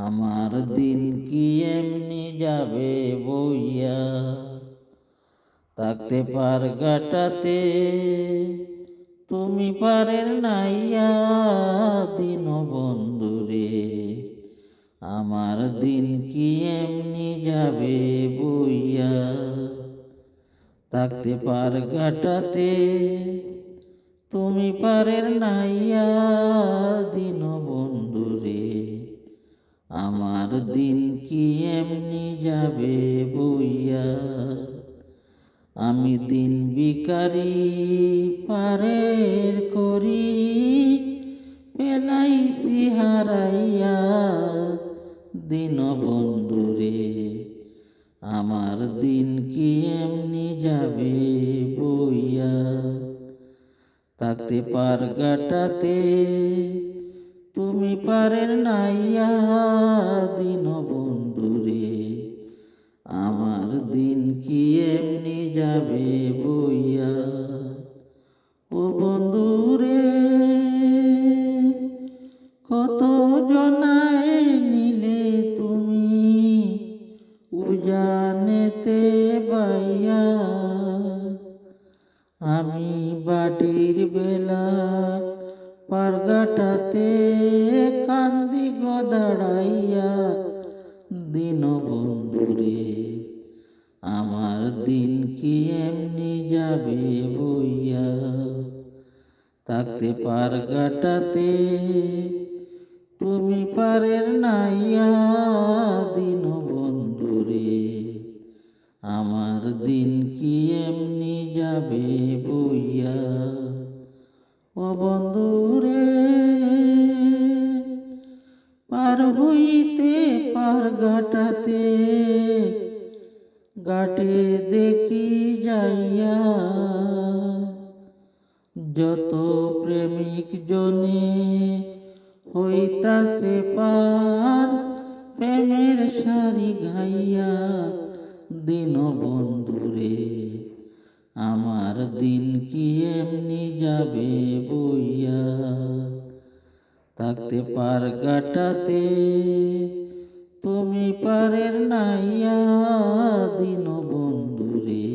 আমার দিন কি এমনি যাবে বইয়া, থাকতে পার গাটাতে তুমি পারের নাইয়া দিন বন্ধুরে। আমার দিন কি এমনি যাবে বইয়া, থাকতে পার গাটাতে তুমি পারের নাইয়া দিন বন্ধুরে। আমার দিন কি এমনি যাবে বইয়া, আমি দিন ভিখারি পারের করি পেলাইছি হারাইয়া দিন বন্ধুরে। আমার দিন কি এমনি যাবে বইয়া, থাকতে পার গাটাতে তুমি পারের নাইয়া দিন বন্ধুরে। আমার দিন কি এমনি যাবে বইয়া, ও বন্ধুরে। কত জনায় নিলে তুমি উজানেতে বাইয়া, আমি বাটির বেলা পারগাটাতে কান্দি গদাড়াইয়া দিন বন্ধুরে। আমার দিন কি এমনি যাবে বইয়া, থাকতে পার গাটাতে তুমি পারের নাইয়া দিন বন্ধুরে। আমার দিন কি এমনি যাবে বইয়া, ও বন্ধুরে। পার হইতে পার গাটাতে গাটে দেখি যাইয়া, যত প্রেমিক জনে হইতাছে পার প্রেমের সারি গাইয়া দিন বন্ধুরে। আমার দিন কি এমনি যাবে বইয়া, থাকতে পার গাটাতে তুমি পারের নাইয়া দিন বন্ধুরে।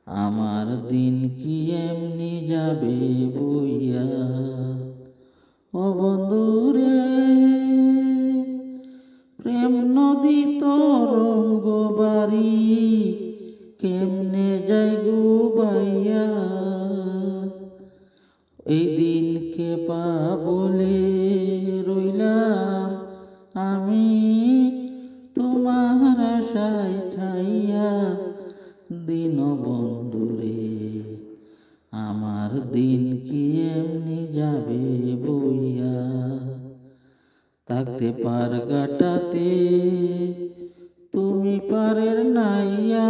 আমার দিন কি এমনি যাবে বইয়া, ও বন্ধুরে। প্রেম নদী তরঙ্গ বাড়ি কেমনে যাই গো বাইয়া, এই দিনকে পাবলে রইলাম আমি তোমার আশায় ছাইয়া দিন বন্ধুরে। আমার দিন কি এমনি যাবে বইয়া, থাকতে পার গাটাতে তুমি পারের নাইয়া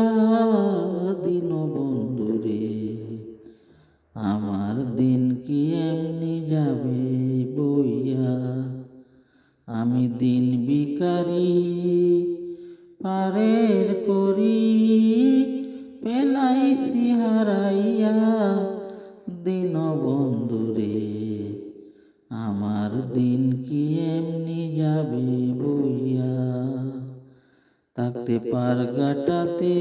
দিন বন্ধুরে। আমার দিন কি এমনি যাবে বইয়া, আমি দিন ভিখারি পারের করি পেলাইছি হারাইয়া দিন বন্ধুরে। আমার দিন কি এমনি যাবে বইয়া, থাকতে পার গাটাতে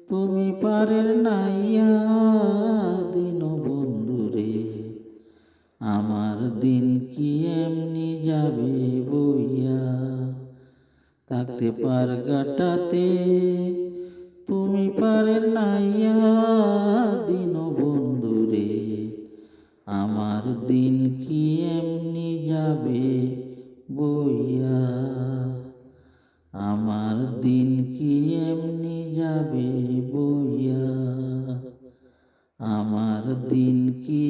তুমি পারের নাইয়া দিন বন্ধুরে। আমার দিন কি এমনি যাবে বইয়া, থাকতে পার গাটাতে তুমি পারের নাইয়া দিন বন্ধুরে। আমার দিন কি এমনি যাবে বইয়া, আমার দিন কি এমনি যাবে বইয়া, আমার দিন কি